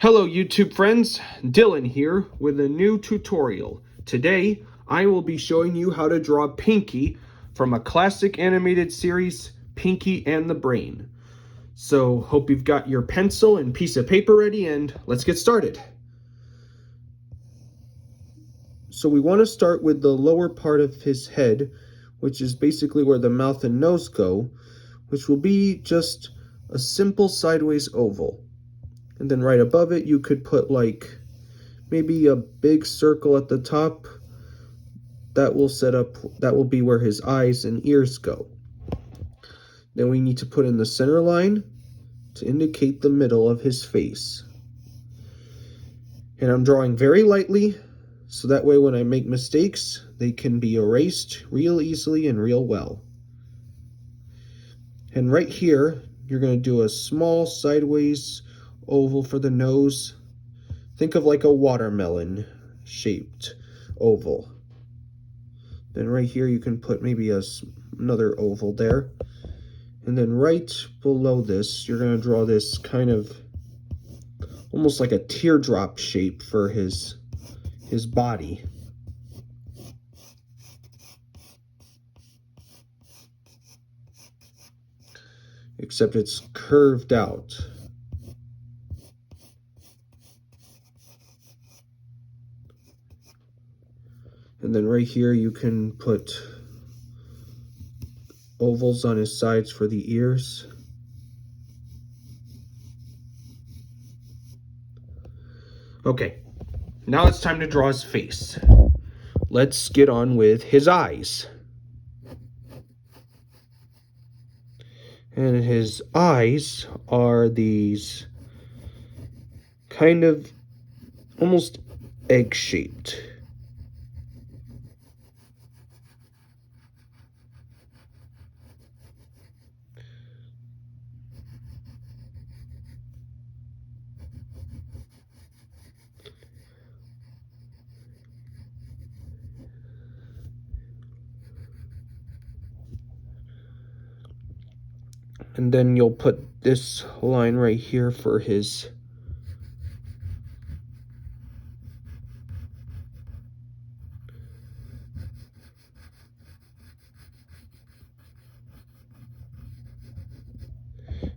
Hello YouTube friends, Dylan here with a new tutorial. Today I will be showing you how to draw Pinky from a classic animated series, Pinky and the Brain. So hope you've got your pencil and piece of paper ready, and let's get started. So we want to start with the lower part of his head, which is basically where the mouth and nose go, which will be just a simple sideways oval. And then right above it, you could put like maybe a big circle at the top. That will be where his eyes and ears go. Then we need to put in the center line to indicate the middle of his face. And I'm drawing very lightly, so that way when I make mistakes, they can be erased real easily and real well. And right here, you're going to do a small sideways oval for the nose. Think of like a watermelon shaped oval. Then right here you can put maybe another oval there. And then right below this, you're going to draw this kind of almost like a teardrop shape for his body. Except it's curved out. And then right here you can put ovals on his sides for the ears. Okay, now it's time to draw his face. Let's get on with his eyes. And his eyes are these kind of almost egg-shaped. And then you'll put this line right here for his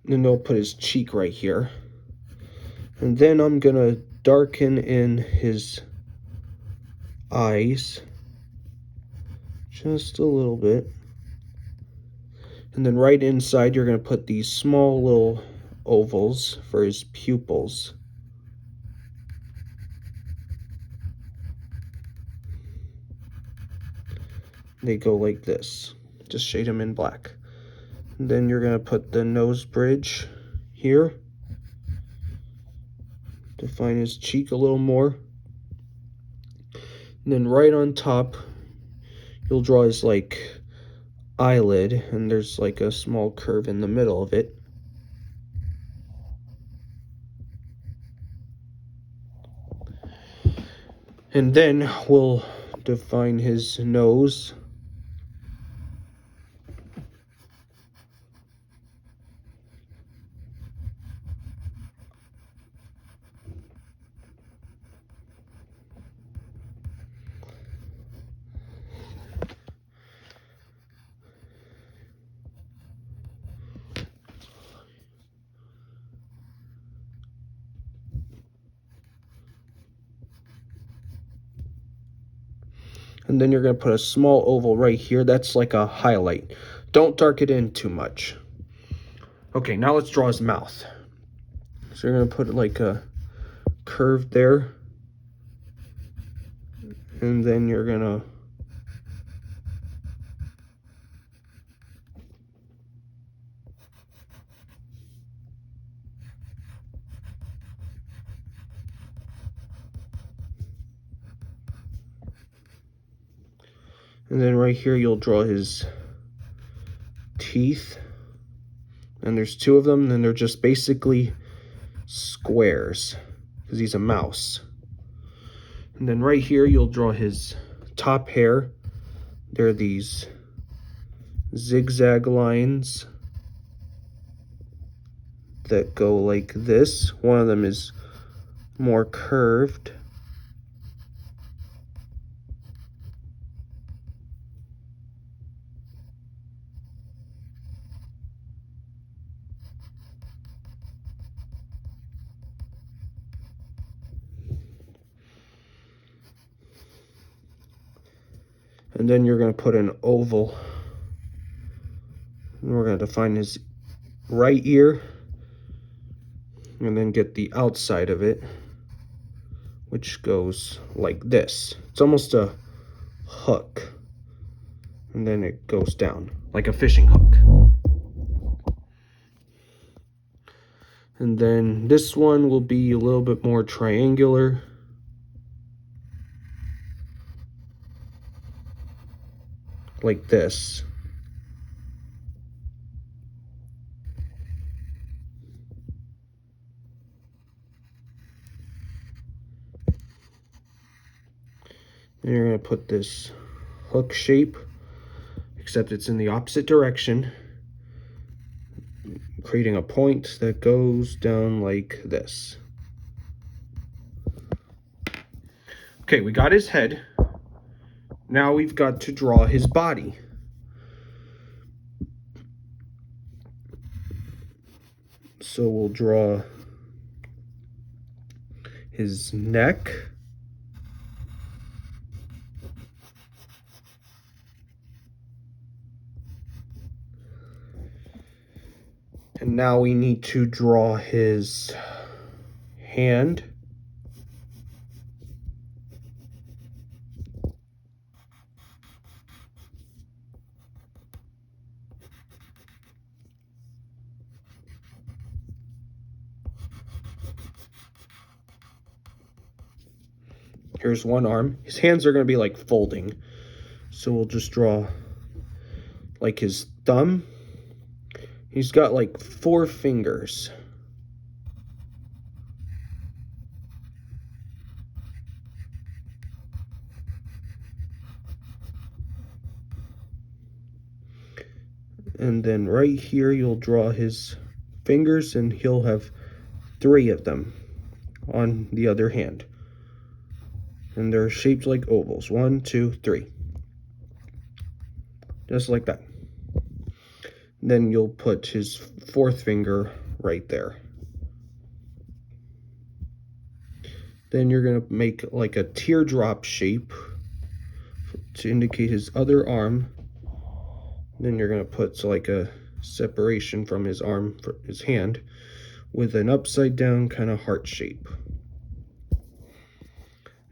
and they'll put his cheek right here. And then I'm gonna darken in his eyes just a little bit. And then right inside, you're going to put these small little ovals for his pupils. They go like this. Just shade them in black. And then you're going to put the nose bridge here. Define his cheek a little more. And then right on top, you'll draw his like eyelid, and there's like a small curve in the middle of it. And then we'll define his nose. And then you're going to put a small oval right here. That's like a highlight. Don't darken it in too much. Okay, now let's draw his mouth. So you're going to put like a curve there. And then you're going to and then right here you'll draw his teeth. And there's two of them, and they're just basically squares because he's a mouse. And then right here you'll draw his top hair. There are these zigzag lines that go like this. One of them is more curved. And then you're going to put an oval. And we're going to define his right ear. And then get the outside of it, which goes like this. It's almost a hook. And then it goes down, like a fishing hook. And then this one will be a little bit more triangular. Like this. And you're going to put this hook shape, except it's in the opposite direction, creating a point that goes down like this. Okay, we got his head. Now we've got to draw his body. So we'll draw his neck. And now we need to draw his hand. Here's one arm. His hands are going to be like folding. So we'll just draw like his thumb. He's got like 4 fingers. And then right here you'll draw his fingers, and he'll have 3 of them on the other hand. And they're shaped like ovals. 1, 2, 3. Just like that. Then you'll put his 4th finger right there. Then you're going to make like a teardrop shape to indicate his other arm. Then you're going to put like a separation from his arm, his hand, with an upside down kind of heart shape.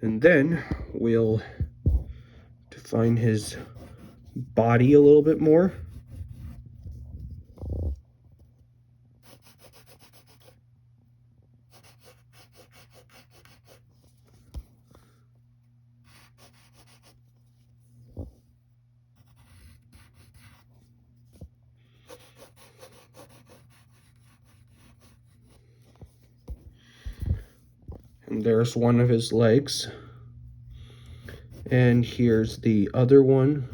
And then we'll define his body a little bit more. And there's one of his legs. And here's the other one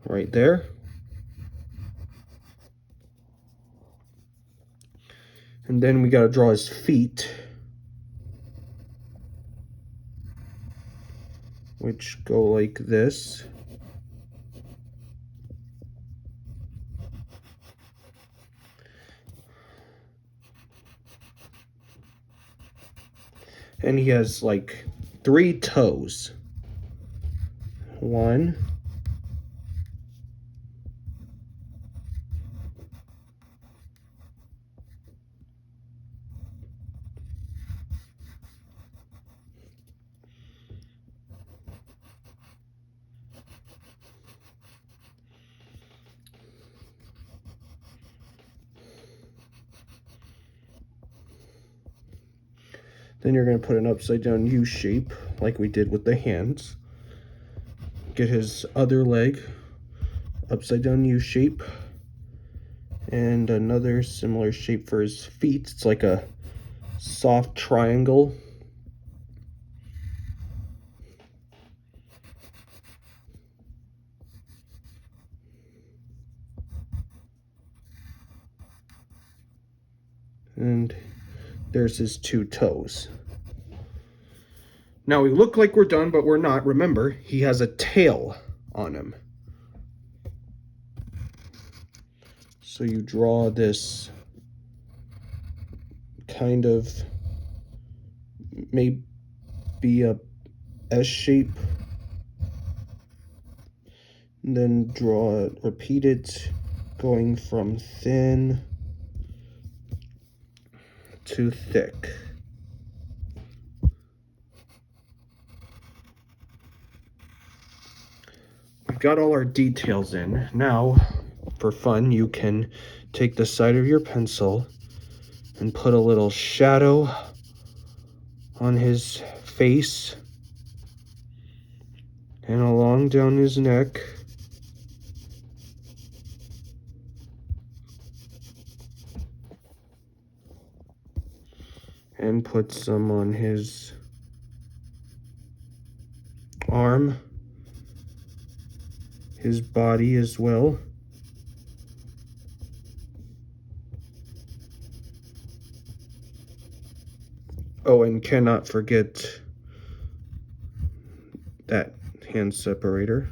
right there. And then we got to draw his feet, which go like this. And he has like 3 toes. 1, 2. Then you're going to put an upside down U shape like we did with the hands. Get his other leg, upside down U shape. And another similar shape for his feet. It's like a soft triangle. And There's his 2 toes. Now we look like we're done, but we're not. Remember, he has a tail on him. So you draw this kind of maybe a S shape, and then draw it, repeat it, going from thin to thick. We've got all our details in. Now, for fun, you can take the side of your pencil and put a little shadow on his face and along down his neck. And put some on his arm, his body as well. Oh, and cannot forget that hand separator.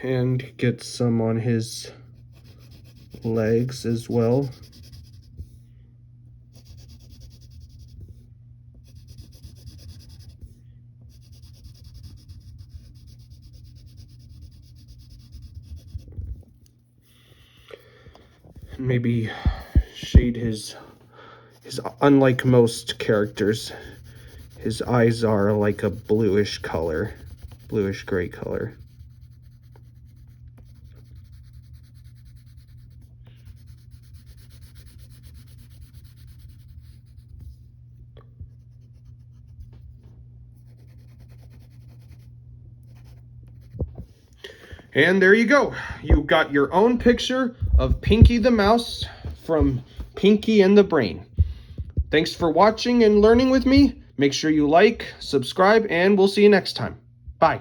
And get some on his legs as well. Maybe shade his unlike most characters, his eyes are like a bluish color, bluish gray color. And there you go. You got your own picture of Pinky the Mouse from Pinky and the Brain. Thanks for watching and learning with me. Make sure you like, subscribe, and we'll see you next time. Bye.